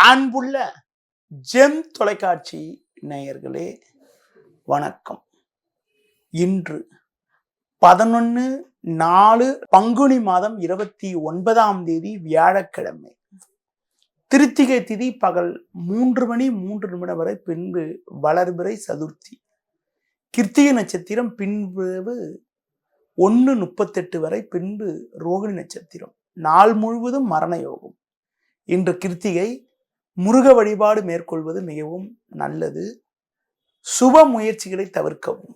அன்புள்ள ஜெம் தொலைக்காட்சி நேயர்களே வணக்கம். இன்று 11/4 பங்குனி மாதம் 29ஆம் தேதி வியாழக்கிழமை. திருத்திகை திதி பகல் 3:03 வரை, பின்பு வளர்பிறை சதுர்த்தி. கிருத்திகை நட்சத்திரம் பின்பு 1:38 வரை, பின்பு ரோகிணி நட்சத்திரம். நாள் முழுவதும் மரண யோகம். இன்று கிருத்திகை. முருக வழிபாடு மேற்கொள்வது மிகவும் நல்லது. சுப முயற்சிகளை தவிர்க்கவும்.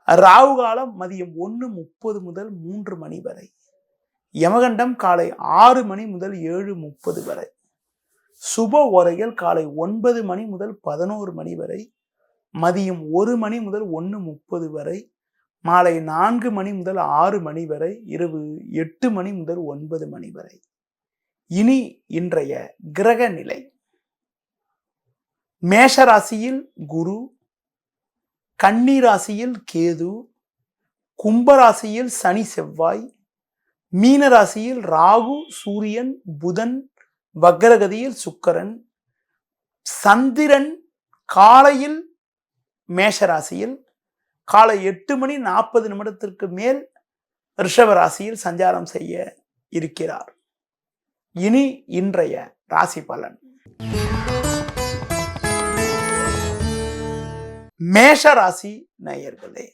ராகு காலம் மதியம் 1:30 முதல் 3 மணி வரை. யமகண்டம் காலை 6 மணி முதல் 7:30 வரை. சுப ஓரைகள் காலை 9 மணி முதல் 11 மணி வரை, மதியம் 1 மணி முதல் 1:30 வரை, மாலை 4 மணி முதல் 6 மணி வரை, இரவு 8 மணி முதல் 9 மணி வரை. இனி இன்றைய கிரக நிலை. மேஷ ராசியில் குரு, கன்னி ராசியில் கேது, கும்பராசியில் சனி செவ்வாய், மீன ராசியில் ராகு சூரியன் புதன், வக்ரகதியில் சுக்கிரன், சந்திரன் காலையில் மேஷ ராசியில் காலை 8:40 மேல் ரிஷப ராசியில் சஞ்சாரம் செய்ய இருக்கிறார். இனி இன்றைய ராசி பலன். மேஷ ராசி நேயர்களே,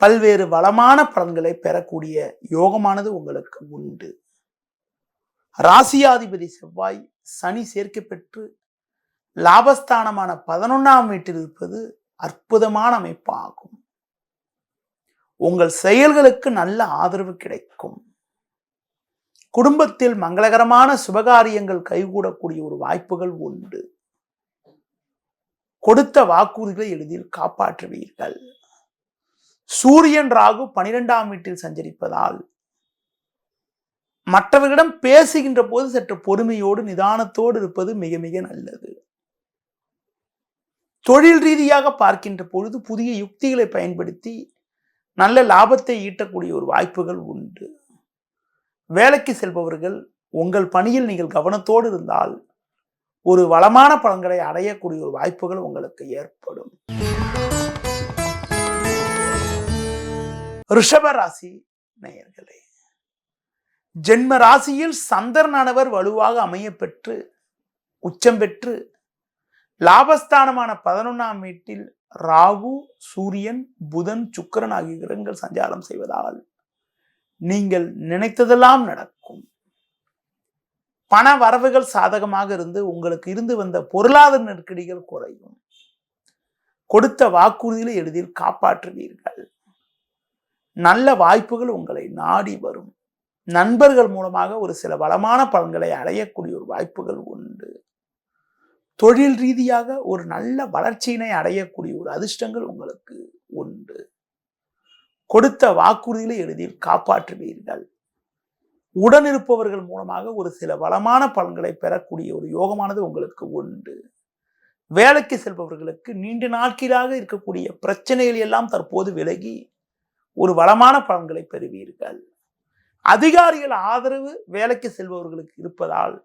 பல்வேறு வளமான பலன்களை பெறக்கூடிய யோகமானது உங்களுக்கு உண்டு. ராசியாதிபதி செவ்வாய் சனி சேர்க்கை பெற்று லாபஸ்தானமான 11ஆம் வீட்டில் இருப்பது அற்புதமான அமைப்பாகும். உங்கள் செயல்களுக்கு நல்ல ஆதரவு கிடைக்கும். குடும்பத்தில் மங்களகரமான சுபகாரியங்கள் கைகூடக்கூடிய ஒரு வாய்ப்புகள் உண்டு. கொடுத்த வாக்குறுதிகளை எளிதில் காப்பாற்றுவீர்கள். சூரியன் ராகு 12ஆம் வீட்டில் சஞ்சரிப்பதால் மற்றவர்களிடம் பேசுகின்ற போது சற்று பொறுமையோடு நிதானத்தோடு இருப்பது மிக மிக நல்லது. தொழில் ரீதியாக பார்க்கின்ற பொழுது புதிய யுக்திகளை பயன்படுத்தி நல்ல லாபத்தை ஈட்டக்கூடிய ஒரு வாய்ப்புகள் உண்டு. வேலைக்கு செல்பவர்கள் உங்கள் பணியில் நீங்கள் கவனத்தோடு இருந்தால் ஒரு வளமான பலன்களை அடையக்கூடிய ஒரு வாய்ப்புகள் உங்களுக்கு ஏற்படும். ரிஷப ராசி நேயர்களே, ஜென்ம ராசியில் சந்திரனானவர் வலுவாக அமைய பெற்று உச்சம் பெற்று லாபஸ்தானமான 11ஆம் வீட்டில் ராகு சூரியன் புதன் சுக்கிரன் ஆகிய கிரகங்கள் சஞ்சாரம் செய்வதால் நீங்கள் நினைத்ததெல்லாம் நடக்கும். பண வரவுகள் சாதகமாக இருந்து உங்களுக்கு இருந்து வந்த பொருளாதார நெருக்கடிகள் குறையும். கொடுத்த வாக்குறுதிகளை எளிதில் காப்பாற்றுவீர்கள். நல்ல வாய்ப்புகள் உங்களை நாடி வரும். நண்பர்கள் மூலமாக ஒரு சில வளமான பலன்களை அடையக்கூடிய ஒரு வாய்ப்புகள் உண்டு. தொழில் ரீதியாக ஒரு நல்ல வளர்ச்சியினை அடையக்கூடிய ஒரு அதிர்ஷ்டங்கள் உங்களுக்கு உண்டு. கொடுத்த வாக்குறுதிகளை எளிதில் காப்பாற்றுவீர்கள். உடனிருப்பவர்கள் மூலமாக ஒரு சில வளமான பலன்களை பெறக்கூடிய ஒரு யோகமானது உங்களுக்கு உண்டு. வேலைக்கு செல்பவர்களுக்கு நீண்ட நாட்களாக இருக்கக்கூடிய பிரச்சனைகள் எல்லாம் தற்போது விலகி ஒரு வளமான பலன்களை பெறுவீர்கள். அதிகாரிகள் ஆதரவு வேலைக்கு செல்பவர்களுக்கு இருப்பதால்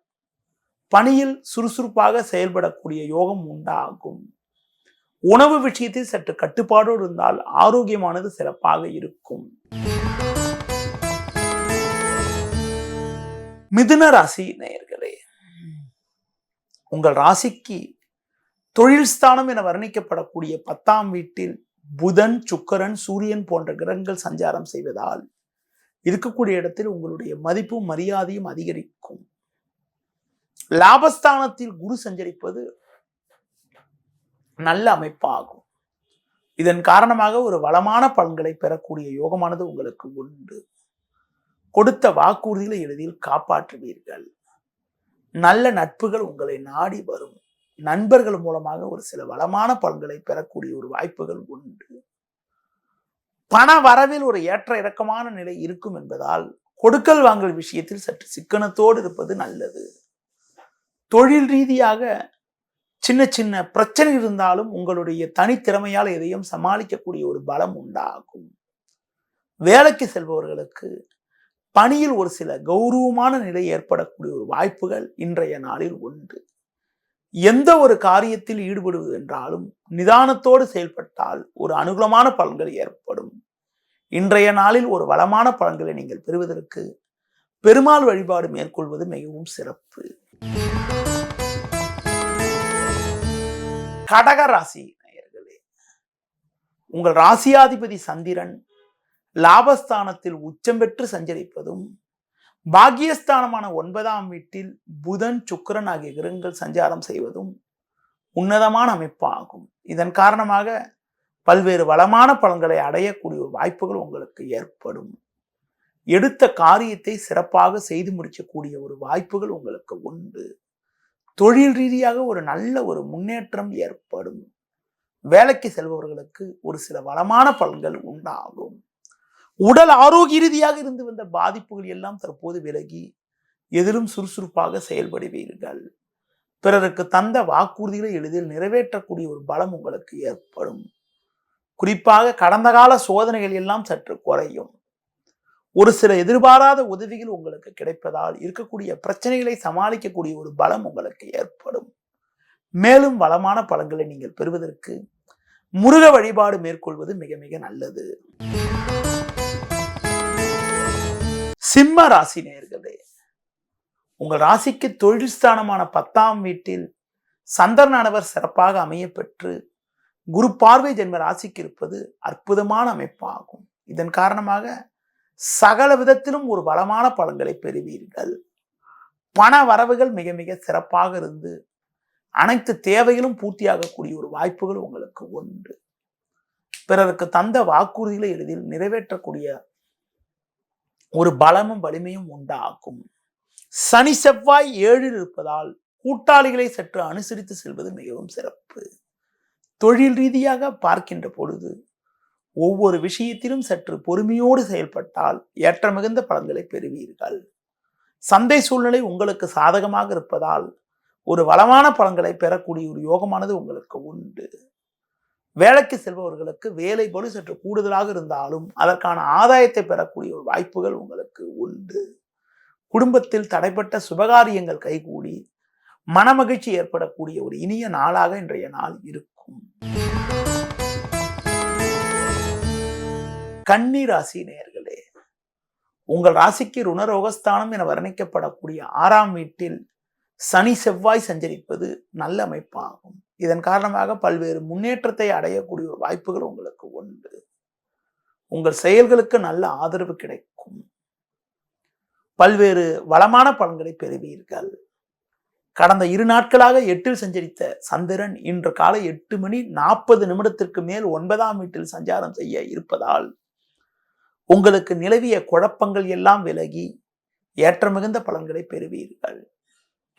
பணியில் சுறுசுறுப்பாக செயல்படக்கூடிய யோகம் உண்டாகும். உணவு விஷயத்தில் சற்று கட்டுப்பாடோடு இருந்தால் ஆரோக்கியமானது சிறப்பாக இருக்கும். மிதுன ராசி நேயர்களே, உங்கள் ராசிக்கு தொழில் ஸ்தானம் என வர்ணிக்கப்படக்கூடிய 10ஆம் வீட்டில் புதன் சுக்கிரன் சூரியன் போன்ற கிரகங்கள் சஞ்சாரம் செய்வதால் இருக்கக்கூடிய இடத்தில் உங்களுடைய மதிப்பும் மரியாதையும் அதிகரிக்கும். லாபஸ்தானத்தில் குரு சஞ்சரிப்பது நல்ல அமைப்பாகும். இதன் காரணமாக ஒரு வளமான பலன்களை பெறக்கூடிய யோகமானது உங்களுக்கு உண்டு. கொடுத்த வாக்குறுதிகளை எளிதில் காப்பாற்றுவீர்கள். நல்ல நட்புகள் உங்களை நாடி வரும். நண்பர்கள் மூலமாக ஒரு சில வளமான பலன்களை பெறக்கூடிய ஒரு வாய்ப்புகள் உண்டு. பண வரவில் ஒரு ஏற்ற இறக்கமான நிலை இருக்கும் என்பதால் கொடுக்கல் வாங்கல் விஷயத்தில் சற்று சிக்கனத்தோடு இருப்பது நல்லது. தொழில் ரீதியாக சின்ன சின்ன பிரச்சனை இருந்தாலும் உங்களுடைய தனித்திறமையால் எதையும் சமாளிக்கக்கூடிய ஒரு பலம் உண்டாகும். வேலைக்கு செல்பவர்களுக்கு பணியில் ஒரு சில கௌரவமான நிலை ஏற்படக்கூடிய ஒரு வாய்ப்புகள் இன்றைய நாளில் உண்டு. எந்த ஒரு காரியத்தில் ஈடுபடுவது என்றாலும் நிதானத்தோடு செயல்பட்டால் ஒரு அனுகூலமான பலன்கள் ஏற்படும். இன்றைய நாளில் ஒரு வளமான பலன்களை நீங்கள் பெறுவதற்கு பெருமாள் வழிபாடு மேற்கொள்வது மிகவும் சிறப்பு. கடக ராசி நேயர்களே, உங்கள் ராசியாதிபதி சந்திரன் லாபஸ்தானத்தில் உச்சம் பெற்று சஞ்சரிப்பதும், பாக்கியஸ்தானமான 9ஆம் வீட்டில் புதன் சுக்கிரன் ஆகிய கிரகங்கள் சஞ்சாரம் செய்வதும் உன்னதமான அமைப்பாகும். இதன் காரணமாக பல்வேறு வளமான பலன்களை அடையக்கூடிய வாய்ப்புகள் உங்களுக்கு ஏற்படும். எடுத்த காரியத்தை சிறப்பாக செய்து முடிக்கக்கூடிய ஒரு வாய்ப்புகள் உங்களுக்கு உண்டு. தொழில் ரீதியாக ஒரு நல்ல ஒரு முன்னேற்றம் ஏற்படும். வேலைக்கு செல்பவர்களுக்கு ஒரு சில வளமான பலன்கள் உண்டாகும். உடல் ஆரோக்கிய ரீதியாக இருந்து வந்த பாதிப்புகள் எல்லாம் தற்போது விலகி எதிலும் சுறுசுறுப்பாக செயல்படுவீர்கள். பிறருக்கு தந்த வாக்குறுதிகளை எளிதில் நிறைவேற்றக்கூடிய ஒரு பலம் உங்களுக்கு ஏற்படும். குறிப்பாக கடந்த கால சோதனைகள் எல்லாம் சற்று குறையும். ஒரு சில எதிர்பாராத உதவிகள் உங்களுக்கு கிடைப்பதால் இருக்கக்கூடிய பிரச்சனைகளை சமாளிக்கக்கூடிய ஒரு பலம் உங்களுக்கு ஏற்படும். மேலும் வளமான பலன்களை நீங்கள் பெறுவதற்கு முருக வழிபாடு மேற்கொள்வது மிக மிக நல்லது. சிம்ம ராசி நேயர்களே, உங்கள் ராசிக்கு தொழில் ஸ்தானமான 10ஆம் வீட்டில் சந்திரனானவர் சிறப்பாக அமைய பெற்று குரு பார்வை ஜென்ம ராசிக்கு இருப்பது அற்புதமான அமைப்பாகும். இதன் காரணமாக சகல விதத்திலும் ஒரு வளமான பலன்களை பெறுவீர்கள். பண வரவுகள் மிக மிக சிறப்பாக இருந்து அனைத்து தேவைகளும் பூர்த்தியாகக்கூடிய ஒரு வாய்ப்புகள் உங்களுக்கு உண்டு. பிறருக்கு தந்த வாக்குறுதிகளை எளிதில் நிறைவேற்றக்கூடிய ஒரு பலமும் வலிமையும் உண்டாகும். சனி செவ்வாய் 7இல் இருப்பதால் கூட்டாளிகளை சற்று அனுசரித்து செல்வது மிகவும் சிறப்பு. தொழில் ரீதியாக பார்க்கின்ற பொழுது ஒவ்வொரு விஷயத்திலும் சற்று பொறுமையோடு செயல்பட்டால் ஏற்ற மிகுந்த பலன்களை பெறுவீர்கள். சந்தை சூழ்நிலை உங்களுக்கு சாதகமாக இருப்பதால் ஒரு வளமான பலன்களை பெறக்கூடிய ஒரு யோகமானது உங்களுக்கு உண்டு. வேலைக்கு செல்பவர்களுக்கு வேலை பளு சற்று கூடுதலாக இருந்தாலும் அதற்கான ஆதாயத்தை பெறக்கூடிய ஒரு வாய்ப்புகள் உங்களுக்கு உண்டு. குடும்பத்தில் தடைப்பட்ட சுபகாரியங்கள் கைகூடி மனமகிழ்ச்சி ஏற்படக்கூடிய ஒரு இனிய நாளாக இன்றைய நாள் இருக்கும். கன்னி ராசி நேயர்களே, உங்கள் ராசிக்கு ருணரோகஸ்தானம் என வர்ணிக்கப்படக்கூடிய 6ஆம் வீட்டில் சனி செவ்வாய் சஞ்சரிப்பது நல்ல அமைப்பாகும். இதன் காரணமாக பல்வேறு முன்னேற்றத்தை அடையக்கூடிய ஒரு வாய்ப்புகள் உங்களுக்கு உண்டு. உங்கள் செயல்களுக்கு நல்ல ஆதரவு கிடைக்கும். பல்வேறு வளமான பலன்களை பெறுவீர்கள். கடந்த 2 நாட்களாக 8இல் சஞ்சரித்த சந்திரன் இன்று காலை 8:40 மேல் 9ஆம் வீட்டில் சஞ்சாரம் செய்ய இருப்பதால் உங்களுக்கு நிலவிய குழப்பங்கள் எல்லாம் விலகி ஏற்ற மிகுந்த பலன்களை பெறுவீர்கள்.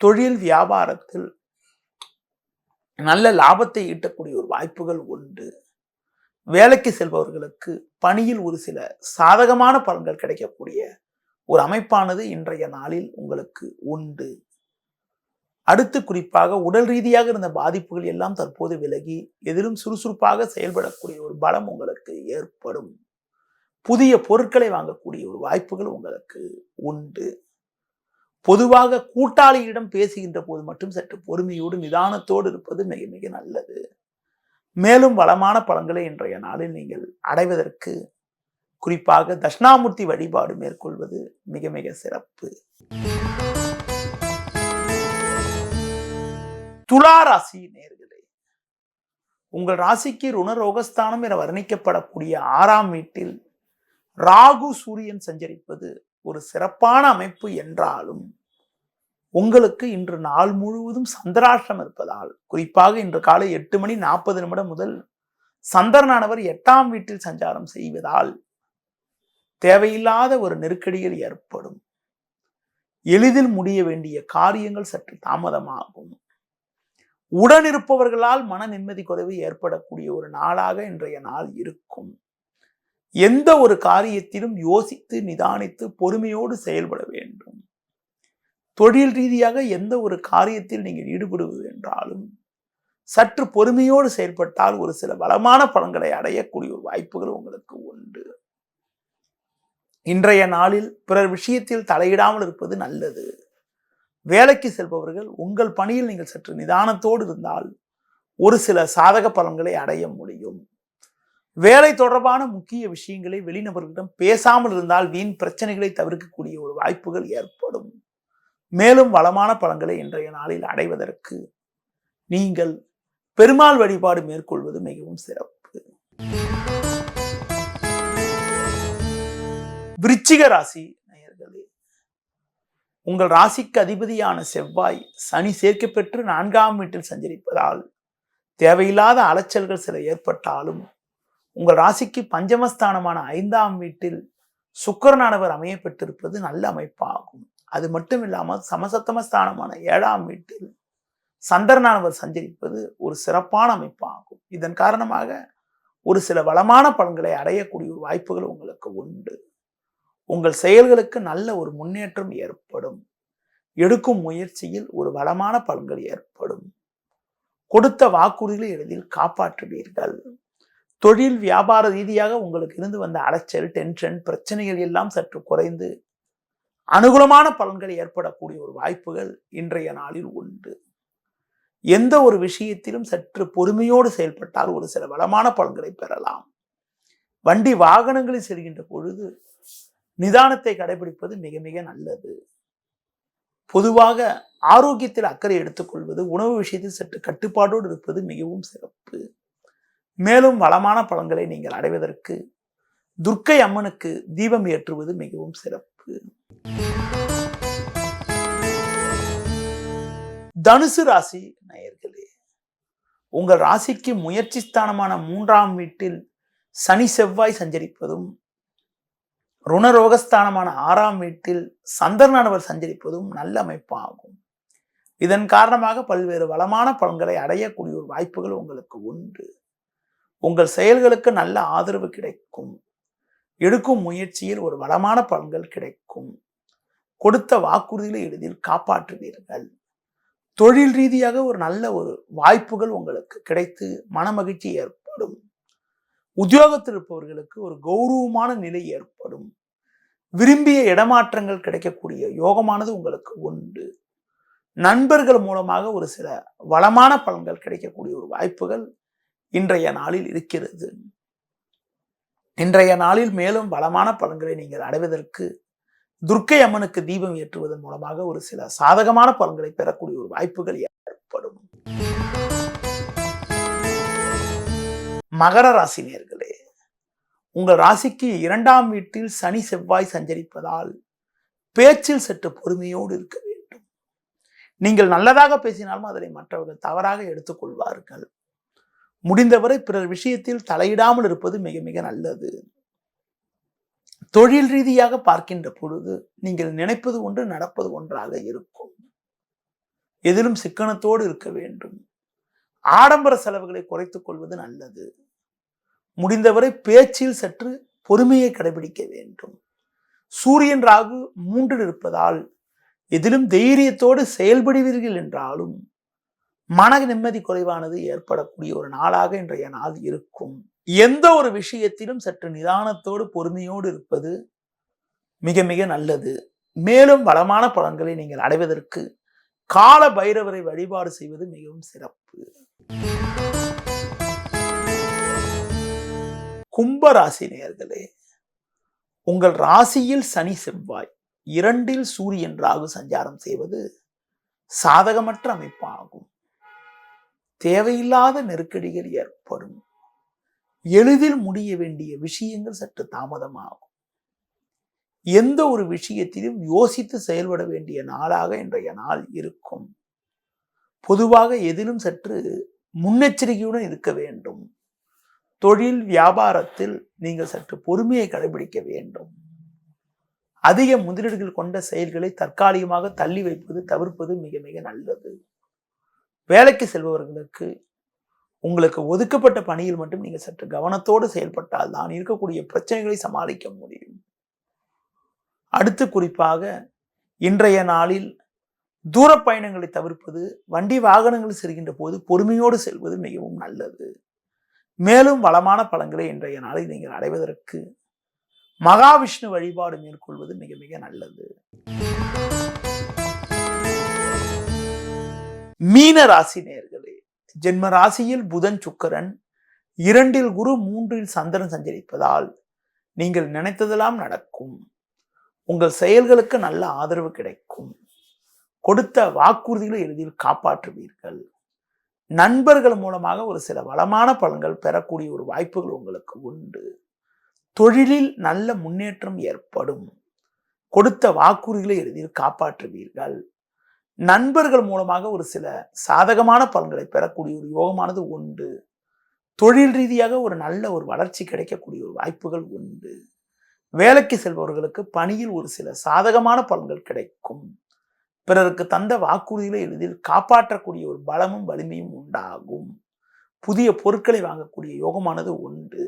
தொழில் வியாபாரத்தில் நல்ல லாபத்தை ஈட்டக்கூடிய ஒரு வாய்ப்புகள் உண்டு. வேலைக்கு செல்பவர்களுக்கு பணியில் ஒரு சில சாதகமான பலன்கள் கிடைக்கக்கூடிய ஒரு அமைப்பானது இன்றைய நாளில் உங்களுக்கு உண்டு. அடுத்து குறிப்பாக உடல் ரீதியாக இருந்த பாதிப்புகள் எல்லாம் தற்போது விலகி எதிலும் சுறுசுறுப்பாக செயல்படக்கூடிய ஒரு பலம் உங்களுக்கு ஏற்படும். புதிய பொருட்களை வாங்கக்கூடிய ஒரு வாய்ப்புகள் உங்களுக்கு உண்டு. பொதுவாக கூட்டாளியிடம் பேசுகின்ற போது மட்டும் சற்று பொறுமையோடு நிதானத்தோடு இருப்பது மிக மிக நல்லது. மேலும் வளமான பலன்களை இன்றைய நாளில் நீங்கள் அடைவதற்கு குறிப்பாக தட்சிணாமூர்த்தி வழிபாடு மேற்கொள்வது மிக மிக சிறப்பு. துலா ராசி நேயர்களே, உங்கள் ராசிக்கு ருணரோகஸ்தானம் என வர்ணிக்கப்படக்கூடிய 6ஆம் வீட்டில் ராகு சூரியன் சஞ்சரிப்பது ஒரு சிறப்பான அமைப்பு என்றாலும் உங்களுக்கு இன்று நாள் முழுவதும் சந்திராஷ்டிரம் இருப்பதால், குறிப்பாக இன்று காலை 8:40 முதல் சந்திரனானவர் 8ஆம் வீட்டில் சஞ்சாரம் செய்வதால் தேவையில்லாத ஒரு நெருக்கடிகள் ஏற்படும். எளிதில் முடிய வேண்டிய காரியங்கள் சற்று தாமதமாகும். உடனிருப்பவர்களால் மன நிம்மதி குறைவு ஏற்படக்கூடிய ஒரு நாளாக இன்றைய நாள் இருக்கும். எந்த ஒரு காரியத்திலும் யோசித்து நிதானித்து பொறுமையோடு செயல்பட வேண்டும். தொழில் ரீதியாக எந்த ஒரு காரியத்தில் நீங்கள் ஈடுபடுவது என்றாலும் சற்று பொறுமையோடு செயல்பட்டால் ஒரு சில வளமான பலன்களை அடையக்கூடிய ஒரு வாய்ப்புகள் உங்களுக்கு உண்டு. இன்றைய நாளில் பிறர் விஷயத்தில் தலையிடாமல் இருப்பது நல்லது. வேலைக்கு செல்பவர்கள் உங்கள் பணியில் நீங்கள் சற்று நிதானத்தோடு இருந்தால் ஒரு சில சாதக பலன்களை அடைய முடியும். வேலை தொடர்பான முக்கிய விஷயங்களை வெளிநபர்களிடம் பேசாமல் இருந்தால் வீண் பிரச்சனைகளை தவிர்க்கக்கூடிய ஒரு வாய்ப்புகள் ஏற்படும். மேலும் வளமான பலன்களை இன்றைய நாளில் அடைவதற்கு நீங்கள் பெருமாள் வழிபாடு மேற்கொள்வது மிகவும் சிறப்பு. விருச்சிக ராசி நேயர்களே, உங்கள் ராசிக்கு அதிபதியான செவ்வாய் சனி சேர்க்கை பெற்று 4ஆம் வீட்டில் சஞ்சரிப்பதால் தேவையில்லாத அலைச்சல்கள் சில ஏற்பட்டாலும் உங்கள் ராசிக்கு பஞ்சமஸ்தானமான 5ஆம் வீட்டில் சுக்கிரனானவர் அமைய பெற்றிருப்பது நல்ல அமைப்பாகும். அது மட்டும் இல்லாமல் சமசப்தமஸ்தானமான 7ஆம் வீட்டில் சந்திரனானவர் சஞ்சரிப்பது ஒரு சிறப்பான அமைப்பாகும். இதன் காரணமாக ஒரு சில வளமான பலன்களை அடையக்கூடிய ஒரு வாய்ப்புகள் உங்களுக்கு உண்டு. உங்கள் செயல்களுக்கு நல்ல ஒரு முன்னேற்றம் ஏற்படும். எடுக்கும் முயற்சியில் ஒரு வளமான பலன்கள் ஏற்படும். கொடுத்த வாக்குறுதிகளை எளிதில் காப்பாற்றுவீர்கள். தொழில் வியாபார ரீதியாக உங்களுக்கு இருந்து வந்த அலைச்சல், டென்ஷன், பிரச்சனைகள் எல்லாம் சற்று குறைந்து அனுகூலமான பலன்கள் ஏற்படக்கூடிய ஒரு வாய்ப்புகள் இன்றைய நாளில் உண்டு. எந்த ஒரு விஷயத்திலும் சற்று பொறுமையோடு செயல்பட்டால் ஒரு சில வளமான பலன்களை பெறலாம். வண்டி வாகனங்களில் செல்கின்ற பொழுது நிதானத்தை கடைபிடிப்பது மிக மிக நல்லது. பொதுவாக ஆரோக்கியத்தில் அக்கறை எடுத்துக்கொள்வது, உணவு விஷயத்தில் சற்று கட்டுப்பாட்டோடு இருப்பது மிகவும் சிறப்பு. மேலும் வளமான பலன்களை நீங்கள் அடைவதற்கு துர்க்கை அம்மனுக்கு தீபம் ஏற்றுவது மிகவும் சிறப்பு. தனுசு ராசி நேயர்களே, உங்கள் ராசிக்கு முயற்சி ஸ்தானமான 3ஆம் வீட்டில் சனி செவ்வாய் சஞ்சரிப்பதும் ருணரோகஸ்தானமான 6ஆம் வீட்டில் சந்திரனானவர் சஞ்சரிப்பதும் நல்ல அமைப்பாகும். இதன் காரணமாக பல்வேறு வளமான பலன்களை அடையக்கூடிய ஒரு வாய்ப்புகள் உங்களுக்கு உண்டு. உங்கள் செயல்களுக்கு நல்ல ஆதரவு கிடைக்கும். எடுக்கும் முயற்சியில் ஒரு வளமான பலன்கள் கிடைக்கும். கொடுத்த வாக்குறுதிகளை எளிதில் காப்பாற்றுவீர்கள். தொழில் ரீதியாக ஒரு நல்ல ஒரு வாய்ப்புகள் உங்களுக்கு கிடைத்து மனமகிழ்ச்சி ஏற்படும். உத்தியோகத்தில் இருப்பவர்களுக்கு ஒரு கௌரவமான நிலை ஏற்படும். விரும்பிய இடமாற்றங்கள் கிடைக்கக்கூடிய யோகமானது உங்களுக்கு உண்டு. நண்பர்கள் மூலமாக ஒரு சில வளமான பலன்கள் கிடைக்கக்கூடிய ஒரு வாய்ப்புகள் இன்றைய நாளில் இருக்கிறது. இன்றைய நாளில் மேலும் வளமான பலன்களை நீங்கள் அடைவதற்கு துர்க்கை அம்மனுக்கு தீபம் ஏற்றுவதன் மூலமாக ஒரு சில சாதகமான பலன்களை பெறக்கூடிய ஒரு வாய்ப்புகள் ஏற்படும். மகர ராசி நேயர்களே, உங்கள் ராசிக்கு 2ஆம் வீட்டில் சனி செவ்வாய் சஞ்சரிப்பதால் பேச்சில் சற்று பொறுமையோடு இருக்க வேண்டும். நீங்கள் நல்லதாக பேசினாலும் அதனை மற்றவர்கள் தவறாக எடுத்துக்கொள்வார்கள். முடிந்தவரை பிறர் விஷயத்தில் தலையிடாமல் இருப்பது மிக மிக நல்லது. தொழில் ரீதியாக பார்க்கின்ற பொழுது நீங்கள் நினைப்பது ஒன்று, நடப்பது ஒன்றாக இருக்கும். எதிலும் சிக்கனத்தோடு இருக்க வேண்டும். ஆடம்பர செலவுகளை குறைத்துக் கொள்வது நல்லது. முடிந்தவரை பேச்சில் சற்று பொறுமையை கடைபிடிக்க வேண்டும். சூரியன் ராகு 3 இருப்பதால் எதிலும் தைரியத்தோடு செயல்படுவீர்கள் என்றாலும் மன நிம்மதி குறைவானது ஏற்படக்கூடிய ஒரு நாளாக இன்றைய நாள் இருக்கும். எந்த ஒரு விஷயத்திலும் சற்று நிதானத்தோடு பொறுமையோடு இருப்பது மிக மிக நல்லது. மேலும் வளமான பலன்களை நீங்கள் அடைவதற்கு கால பைரவரை வழிபாடு செய்வது மிகவும் சிறப்பு. கும்பராசி நேயர்களே, உங்கள் ராசியில் சனி செவ்வாய் 2இல் சூரியன் ராகு சஞ்சாரம் செய்வது சாதகமற்ற அமைப்பாகும். தேவையில்லாத நெருக்கடிகள் ஏற்படும். எளிதில் முடிய வேண்டிய விஷயங்கள் சற்று தாமதமாகும். எந்த ஒரு விஷயத்திலும் யோசித்து செயல்பட வேண்டிய நாளாக இன்றைய நாள் இருக்கும். பொதுவாக எதிலும் சற்று முன்னெச்சரிக்கையுடன் இருக்க வேண்டும். தொழில் வியாபாரத்தில் நீங்கள் சற்று பொறுமையை கடைபிடிக்க வேண்டும். அதிக முதலீடுகள் கொண்ட செயல்களை தற்காலிகமாக தள்ளி வைப்பது, தவிர்ப்பது மிக மிக நல்லது. வேலைக்கு செல்பவர்களுக்கு உங்களுக்கு ஒதுக்கப்பட்ட பணியில் மட்டும் நீங்கள் சற்று கவனத்தோடு செயல்பட்டால் தான் இருக்கக்கூடிய பிரச்சனைகளை சமாளிக்க முடியும். அடுத்து குறிப்பாக இன்றைய நாளில் தூர பயணங்களை தவிர்ப்பது, வண்டி வாகனங்கள் செல்கின்ற போது பொறுமையோடு செல்வது மிகவும் நல்லது. மேலும் வளமான பலன்களை இன்றைய நாளில் நீங்கள் அடைவதற்கு மகாவிஷ்ணு வழிபாடு மேற்கொள்வது மிக மிக நல்லது. மீன ராசி நேயர்களே, ஜென்ம ராசியில் புதன் சுக்கிரன், 2இல் குரு, 3இல் சந்திரன் சஞ்சரிப்பதால் நீங்கள் நினைத்ததெல்லாம் நடக்கும். உங்கள் செயல்களுக்கு நல்ல ஆதரவு கிடைக்கும். கொடுத்த வாக்குறுதிகளை எளிதில் காப்பாற்றுவீர்கள். நண்பர்கள் மூலமாக ஒரு சில வளமான பலன்கள் பெறக்கூடிய ஒரு வாய்ப்புகள் உங்களுக்கு உண்டு. தொழிலில் நல்ல முன்னேற்றம் ஏற்படும். கொடுத்த வாக்குறுதிகளை எளிதில் காப்பாற்றுவீர்கள். நண்பர்கள் மூலமாக ஒரு சில சாதகமான பலன்களை பெறக்கூடிய ஒரு யோகமானது உண்டு. தொழில் ரீதியாக ஒரு நல்ல ஒரு வளர்ச்சி கிடைக்கக்கூடிய ஒரு வாய்ப்புகள் உண்டு. வேலைக்கு செல்பவர்களுக்கு பணியில் ஒரு சில சாதகமான பலன்கள் கிடைக்கும். பிறருக்கு தந்த வாக்குறுதிகளை எளிதில் காப்பாற்றக்கூடிய ஒரு பலமும் வலிமையும் உண்டாகும். புதிய பொருட்களை வாங்கக்கூடிய யோகமானது உண்டு.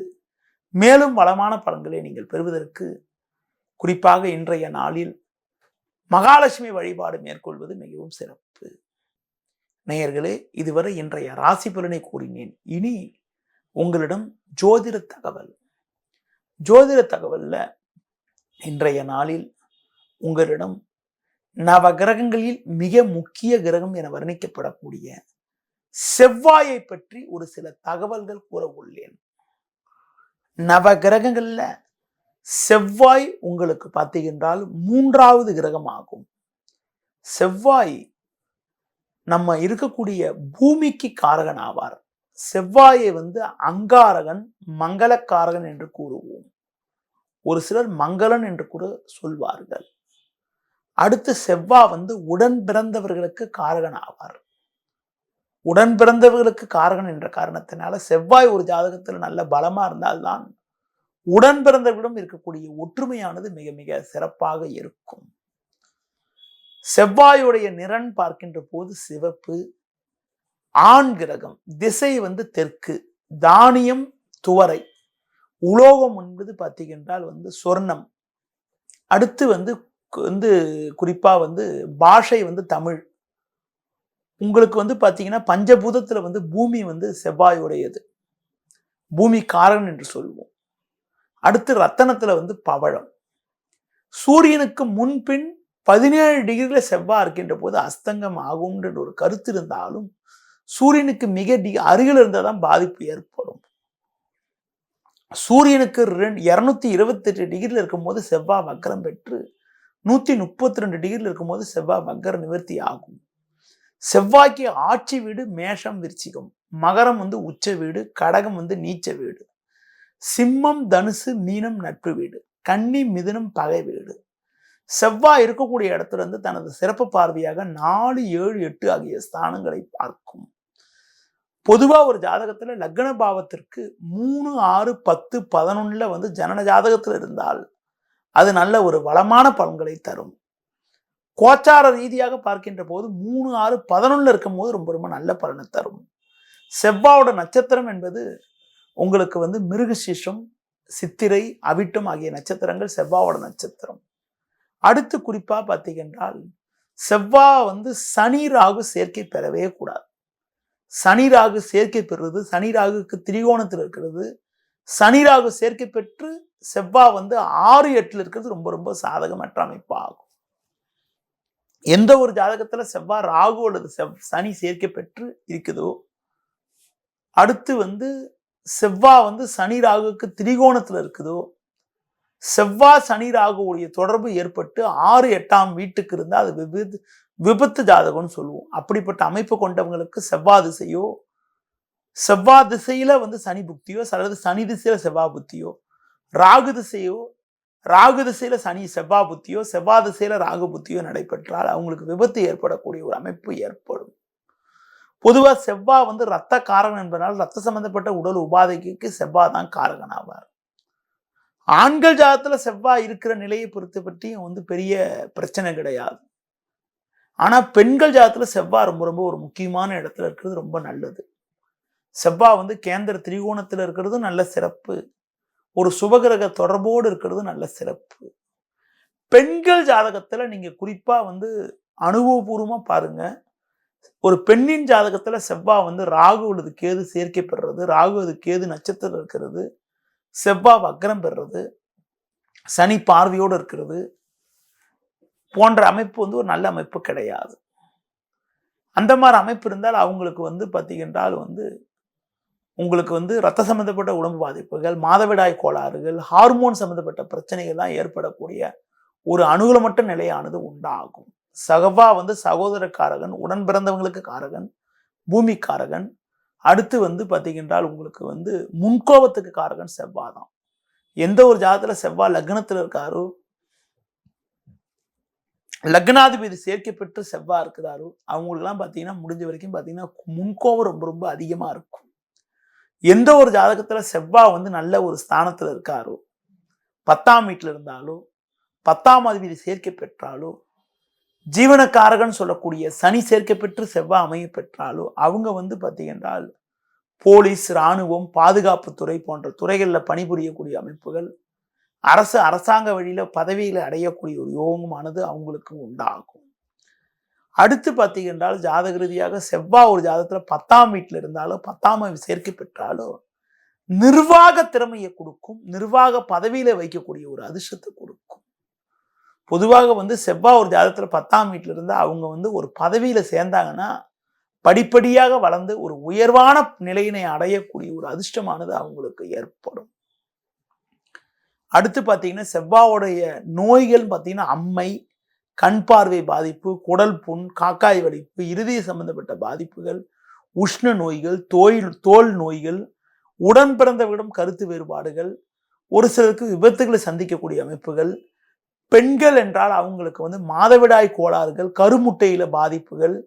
மேலும் வளமான பலன்களை நீங்கள் பெறுவதற்கு குறிப்பாக இன்றைய நாளில் மகாலட்சுமி வழிபாடு மேற்கொள்வது மிகவும் சிறப்பு. நேயர்களே, இதுவரை இன்றைய ராசி பலனை கூறினேன். இனி உங்களிடம் ஜோதிட தகவல். ஜோதிட தகவல்ல இன்றைய நாளில் உங்களிடம் நவ கிரகங்களில் மிக முக்கிய கிரகம் என வர்ணிக்கப்படக்கூடிய செவ்வாயை பற்றி ஒரு சில தகவல்கள் கூற உள்ளேன். நவ கிரகங்கள்ல செவ்வாய் உங்களுக்கு பார்த்தீங்கன்றால் 3வது கிரகம் ஆகும். செவ்வாய் நம்ம இருக்கக்கூடிய பூமிக்கு காரகன் ஆவார். செவ்வாயை அங்காரகன், மங்களக்காரகன் என்று கூறுவோம். ஒரு சிலர் மங்களன் என்று கூட சொல்வார்கள். அடுத்து செவ்வாய் உடன் பிறந்தவர்களுக்கு காரகன் ஆவார். உடன் பிறந்தவர்களுக்கு காரகன் என்ற காரணத்தினால செவ்வாய் ஒரு ஜாதகத்தில் நல்ல பலமா இருந்தால்தான் உடன் பிறந்தவர்களிடம் இருக்கக்கூடிய ஒற்றுமையானது மிக மிக சிறப்பாக இருக்கும். செவ்வாயுடைய நிறன் பார்க்கின்ற போது சிவப்பு. ஆண் கிரகம். திசை தெற்கு. தானியம் துவரை. உலோகம் என்பது பார்த்தீங்கன்றால் சொர்ணம். அடுத்து குறிப்பா பாஷை தமிழ். உங்களுக்கு பார்த்தீங்கன்னா பஞ்சபூதத்துல பூமி செவ்வாயுடையது. பூமி காரகன் என்று சொல்லுவோம். அடுத்து ரத்தனத்துல பவழம். சூரியனுக்கு முன்பின் 17 டிகிரில செவ்வாய் இருக்கின்ற போது அஸ்தங்கம் ஆகும்ன்ற ஒரு கருத்து இருந்தாலும் சூரியனுக்கு மிக அருகில் இருந்தால்தான் பாதிப்பு ஏற்படும். சூரியனுக்கு 228 டிகிரில இருக்கும் போது செவ்வாய் வக்கரம் பெற்று 132 டிகிரில இருக்கும் போது செவ்வாய் வக்கர நிவர்த்தி ஆகும். செவ்வாய்க்கு ஆட்சி வீடு மேஷம் விருச்சிகம். மகரம் உச்ச வீடு. கடகம் நீச்ச வீடு. சிம்மம் தனுசு மீனம் நட்பு வீடு. கன்னி மிதுனம் பகை வீடு. செவ்வாய் இருக்கக்கூடிய இடத்துல தனது சிறப்பு பார்வையாக 4, 7, 8 ஆகிய ஸ்தானங்களை பார்க்கும். பொதுவா ஒரு ஜாதகத்துல லக்ன பாவத்திற்கு 3, 6, 10, 11 ஜனன ஜாதகத்துல இருந்தால் அது நல்ல ஒரு வளமான பலன்களை தரும். கோச்சார ரீதியாக பார்க்கின்ற போது 3, 6, 11 இருக்கும் போது ரொம்ப ரொம்ப நல்ல பலனை தரும். செவ்வாயோட நட்சத்திரம் என்பது உங்களுக்கு மிருகசீஷம், சித்திரை, அவிட்டம் ஆகிய நட்சத்திரங்கள் செவ்வாயோட நட்சத்திரம். அடுத்து குறிப்பா பார்த்தீங்கன்றால் செவ்வாய் சனி ராகு சேர்க்கை பெறவே கூடாது. சனி ராகு சேர்க்கை பெறுவது, சனி ராகுக்கு திரிகோணத்தில் இருக்கிறது. சனி ராகு சேர்க்கை பெற்று செவ்வாய் 6, 8 இருக்கிறது ரொம்ப ரொம்ப சாதகமற்ற அமைப்பு ஆகும். எந்த ஒரு ஜாதகத்துல செவ்வாய் ராகு அல்லது சனி சேர்க்கை பெற்று இருக்குதோ, அடுத்து செவ்வாய் சனி ராகுக்கு திரிகோணத்துல இருக்குதோ, செவ்வாய் சனி ராகுடைய தொடர்பு ஏற்பட்டு 6, 8ஆம் வீட்டுக்கு இருந்தால் அது விபத்து ஜாதகம்னு சொல்லுவோம். அப்படிப்பட்ட அமைப்பு கொண்டவங்களுக்கு செவ்வாய் திசையோ, செவ்வாய் திசையில சனி புக்தியோ, அல்லது சனி திசையில செவ்வாய் புத்தியோ, ராகு திசையோ, ராகு திசையில சனி செவ்வாய் புத்தியோ, செவ்வாய் திசையில ராகு புத்தியோ நடைபெற்றால் அவங்களுக்கு விபத்து ஏற்படக்கூடிய ஒரு அமைப்பு ஏற்படும். பொதுவா செவ்வாய் ரத்த காரகன் என்பதனால் ரத்த சம்பந்தப்பட்ட உடல் உபாதைக்கு செவ்வாய் தான் காரகன் ஆவார். ஆண்கள் ஜாதகத்துல செவ்வாய் இருக்கிற நிலையை பொறுத்து பற்றியும் பெரிய பிரச்சனை கிடையாது. ஆனா பெண்கள் ஜாதகத்துல செவ்வாய் ரொம்ப ரொம்ப ஒரு முக்கியமான இடத்துல இருக்கிறது ரொம்ப நல்லது. செவ்வாய் கேந்திர திரிகோணத்துல இருக்கிறது நல்ல சிறப்பு. ஒரு சுபகிரக தொடர்போடு இருக்கிறது நல்ல சிறப்பு. பெண்கள் ஜாதகத்துல நீங்க குறிப்பா அனுபவபூர்வமா பாருங்க. ஒரு பெண்ணின் ஜாதகத்துல செவ்வாய் ராகு அல்லது கேது சேர்க்கை பெறுறது, ராகு அல்லது கேது நட்சத்திரம் இருக்கிறது, செவ்வாய் வக்ரம் பெறுறது, சனி பார்வையோடு இருக்கிறது போன்ற அமைப்பு வந்து ஒரு நல்ல அமைப்பு கிடையாது. அந்த மாதிரி அமைப்பு இருந்தால் அவங்களுக்கு வந்து பார்த்தீங்கன்றால் வந்து உங்களுக்கு வந்து ரத்த சம்பந்தப்பட்ட உடம்பு பாதிப்புகள், மாதவிடாய் கோளாறுகள், ஹார்மோன் சம்பந்தப்பட்ட பிரச்சனைகள்லாம் ஏற்படக்கூடிய ஒரு அனுகூலமற்ற நிலையானது உண்டாகும். செவ்வாய் வந்து சகோதரக்காரகன், உடன் பிறந்தவங்களுக்கு காரகன், பூமிக்காரகன். அடுத்து வந்து பார்த்தீங்கன்றால் உங்களுக்கு வந்து முன்கோபத்துக்கு காரகன் செவ்வாய் தான். எந்த ஒரு ஜாதகத்துல செவ்வாய் லக்னத்தில் இருக்காரோ, லக்னாதிபதி சேர்க்கை பெற்று செவ்வாய் இருக்கிறாரோ அவங்களுக்குலாம் பார்த்தீங்கன்னா முடிஞ்ச வரைக்கும் பார்த்தீங்கன்னா முன்கோபம் ரொம்ப ரொம்ப அதிகமாக இருக்கும். எந்த ஒரு ஜாதகத்தில் செவ்வாய் வந்து நல்ல ஒரு ஸ்தானத்தில் இருக்காரோ, 10ஆம் வீட்டில் இருந்தாலோ, 10ஆம் அதிபதி சேர்க்கை பெற்றாலோ, ஜீவனக்காரகன் சொல்லக்கூடிய சனி சேர்க்கை பெற்று செவ்வாய் அமைய பெற்றாலோ அவங்க வந்து பார்த்தீங்கன்றால் போலீஸ், இராணுவம், பாதுகாப்புத்துறை போன்ற துறைகளில் பணிபுரியக்கூடிய அமைப்புகள், அரசாங்க வழியில பதவிகளை அடையக்கூடிய ஒரு யோகமானது அவங்களுக்கு உண்டாகும். அடுத்து பார்த்தீங்கன்றால் ஜாதக ரீதியாக செவ்வாய் ஒரு ஜாதகத்தில் 10ஆம் வீட்டில் இருந்தாலோ, 10ஆம் சேர்க்கை பெற்றாலோ நிர்வாக திறமையை கொடுக்கும், நிர்வாக பதவியில வைக்கக்கூடிய ஒரு அதிர்ஷ்டத்தை கொடுக்கும். பொதுவாக வந்து செவ்வாய் ஒரு ஜாதகத்தில் 10ஆம் வீட்டில் இருந்தால் அவங்க வந்து ஒரு பதவியில சேர்ந்தாங்கன்னா படிப்படியாக வளர்ந்து ஒரு உயர்வான நிலையினை அடையக்கூடிய ஒரு அதிர்ஷ்டமானது அவங்களுக்கு ஏற்படும். அடுத்து பார்த்தீங்கன்னா செவ்வாயோடைய நோய்கள் பார்த்தீங்கன்னா அம்மை, கண் பார்வை பாதிப்பு, குடல் புண், காக்காய் வலிப்பு, இருதய சம்பந்தப்பட்ட பாதிப்புகள், உஷ்ண நோய்கள், தோல் நோய்கள், உடன் பிறந்தவர்களிடம் கருத்து வேறுபாடுகள், ஒரு சிலருக்கு விபத்துகளை சந்திக்கக்கூடிய அமைப்புகள், பெண்கள் என்றால் அவங்களுக்கு வந்து மாதவிடாய் கோளாறுகள், கருமுட்டையில பாதிப்புகள்,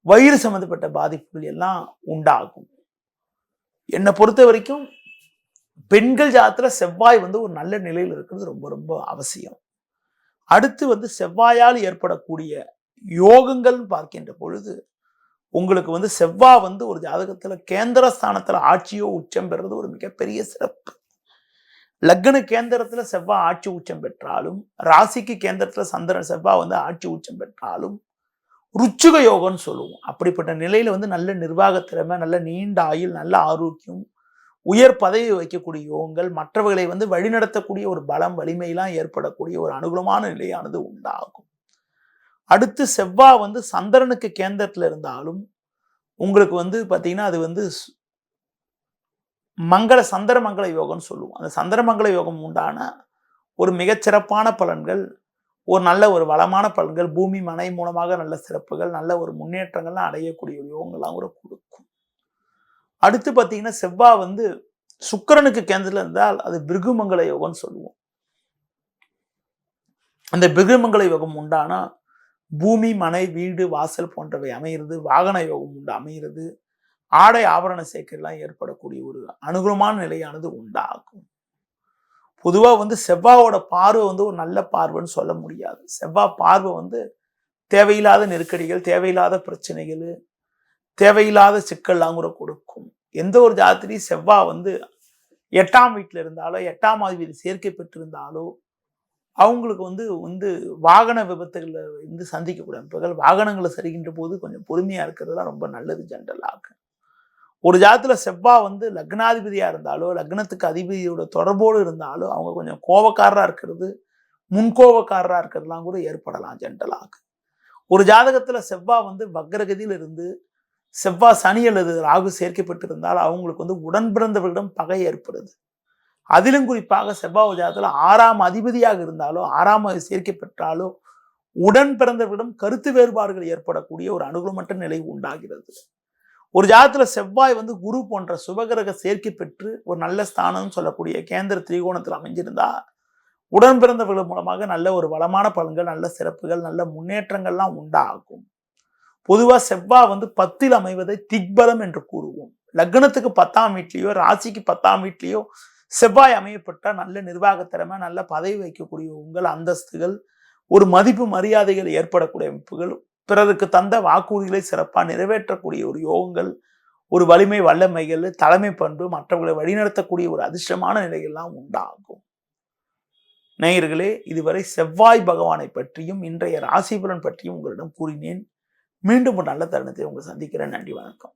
வயிறு சம்பந்தப்பட்ட பாதிப்புகள் எல்லாம் உண்டாகும். என்னை பொறுத்த வரைக்கும் பெண்கள் ஜாதகத்துல செவ்வாய் வந்து ஒரு நல்ல நிலையில் இருக்கிறது ரொம்ப ரொம்ப அவசியம். அடுத்து வந்து செவ்வாயால் ஏற்படக்கூடிய யோகங்கள் பார்க்கின்ற பொழுது உங்களுக்கு வந்து செவ்வாய் வந்து ஒரு ஜாதகத்துல கேந்திர ஸ்தானத்துல ஆட்சியோ உச்சம் பெறுறது ஒரு மிகப்பெரிய சிறப்பு. லக்ன கேந்திரத்துல செவ்வாய் ஆட்சி உச்சம் பெற்றாலும், ராசிக்கு கேந்திரத்துல சந்திரன் செவ்வாய் வந்து ஆட்சி உச்சம் பெற்றாலும் ருச்சுக யோகம்னு சொல்லுவோம். அப்படிப்பட்ட நிலையில வந்து நல்ல நிர்வாக திறமை, நல்ல நீண்ட ஆயுள், நல்ல ஆரோக்கியம், உயர் பதவி வைக்கக்கூடிய யோகங்கள், மற்றவர்களை வந்து வழிநடத்தக்கூடிய ஒரு பலம், வலிமையெல்லாம் ஏற்படக்கூடிய ஒரு அனுகூலமான நிலையானது உண்டாகும். அடுத்து செவ்வாய் வந்து சந்திரனுக்கு கேந்திரத்தில் இருந்தாலும் உங்களுக்கு வந்து பார்த்தீங்கன்னா அது வந்து சந்திரமங்கல யோகம்னு சொல்லுவோம். அந்த சந்திரமங்கல யோகம் உண்டான ஒரு மிகச்சிறப்பான பலன்கள், ஒரு நல்ல ஒரு வளமான பலன்கள், பூமி மனை மூலமாக நல்ல சிறப்புகள், நல்ல ஒரு முன்னேற்றங்கள்லாம் அடையக்கூடிய யோகங்கள்லாம் கூட கொடுக்கும். அடுத்து பார்த்தீங்கன்னா செவ்வாய் வந்து சுக்கிரனுக்கு கேந்திரத்தில் இருந்தால் அது பிருகுமங்கல யோகம்னு சொல்லுவோம். அந்த பிருகுமங்கல யோகம் உண்டானா பூமி மனை வீடு வாசல் போன்றவை அமைகிறது, வாகன யோகம் உண்டு அமைகிறது, ஆடை ஆபரண சேர்க்கைலாம் ஏற்படக்கூடிய ஒரு அனுகூலமான நிலையானது உண்டாகும். பொதுவாக வந்து செவ்வாயோட பார்வை வந்து ஒரு நல்ல பார்வைன்னு சொல்ல முடியாது. செவ்வாய் பார்வை வந்து தேவையில்லாத நெருக்கடிகள், தேவையில்லாத பிரச்சனைகள், தேவையில்லாத சிக்கல்லாம் கூட கொடுக்கும். எந்த ஒரு ஜாதகத்திலையும் செவ்வாய் வந்து 8ஆம் வீட்டில் இருந்தாலோ, 8ஆம் அதிபதி சேர்க்கை பெற்றிருந்தாலோ அவங்களுக்கு வந்து வாகன விபத்துகளை வந்து சந்திக்கக்கூடிய அமைப்புகள், வாகனங்களை சரிகின்ற போது கொஞ்சம் பொறுமையா இருக்கிறதுலாம் ரொம்ப நல்லது. ஜென்ரலாக ஒரு ஜாதகத்துல செவ்வாய் வந்து லக்னாதிபதியா இருந்தாலோ, லக்னத்துக்கு அதிபதியோட தொடர்போடு இருந்தாலோ அவங்க கொஞ்சம் கோபக்காரரா இருக்கிறது, முன்கோபக்காரரா இருக்கிறதுலாம் கூட ஏற்படலாம். ஜென்ரலாக ஒரு ஜாதகத்துல செவ்வாய் வந்து வக்ரகதியில் இருந்து செவ்வாய் சனி அல்லது ராகு சேர்க்கப்பட்டிருந்தால் அவங்களுக்கு வந்து உடன் பிறந்தவர்களிடம் பகை ஏற்படுது. அதிலும் குறிப்பாக செவ்வாய் ஜாதகத்துல 6ஆம் அதிபதியாக இருந்தாலோ, 6ஆம் சேர்க்கை பெற்றாலோ உடன் பிறந்தவர்களிடம் கருத்து வேறுபாடுகள் ஏற்படக்கூடிய ஒரு அனுகூலமற்ற நிலை உண்டாகிறது. ஒரு ஜாதகத்துல செவ்வாய் வந்து குரு போன்ற சுபகிரக சேர்க்கை பெற்று ஒரு நல்ல ஸ்தானம் சொல்லக்கூடிய கேந்திர திரிகோணத்தில் அமைஞ்சிருந்தா உடன் பிறந்தவர்கள் மூலமாக நல்ல ஒரு வளமான பலன்கள், நல்ல சிறப்புகள், நல்ல முன்னேற்றங்கள்லாம் உண்டாகும். பொதுவாக செவ்வாய் வந்து 10ல் அமைவதை திக்பலம் என்று கூறுவோம். லக்னத்துக்கு 10ஆம் வீட்லேயோ, ராசிக்கு 10ஆம் வீட்லேயோ செவ்வாய் அமையப்பட்டால் நல்ல நிர்வாக திறமை, நல்ல பதவி வைக்கக்கூடிய உங்கள் அந்தஸ்துகள், ஒரு மதிப்பு மரியாதைகள் ஏற்படக்கூடிய அமைப்புகள், பிறருக்கு தந்த வாக்குறுதிகளை சிறப்பாக நிறைவேற்றக்கூடிய ஒரு யோகங்கள், ஒரு வலிமை வல்லமைகள், தலைமை பண்பு, மற்றவர்களை வழிநடத்தக்கூடிய ஒரு அதிர்ஷ்டமான நிலைகள்லாம் உண்டாகும். நேயர்களே, இதுவரை செவ்வாய் பகவானை பற்றியும் இன்றைய ராசி பலன் பற்றியும் உங்களிடம் கூறினேன். மீண்டும் ஒரு நல்ல தருணத்தை உங்களை சந்திக்கிறேன். நன்றி, வணக்கம்.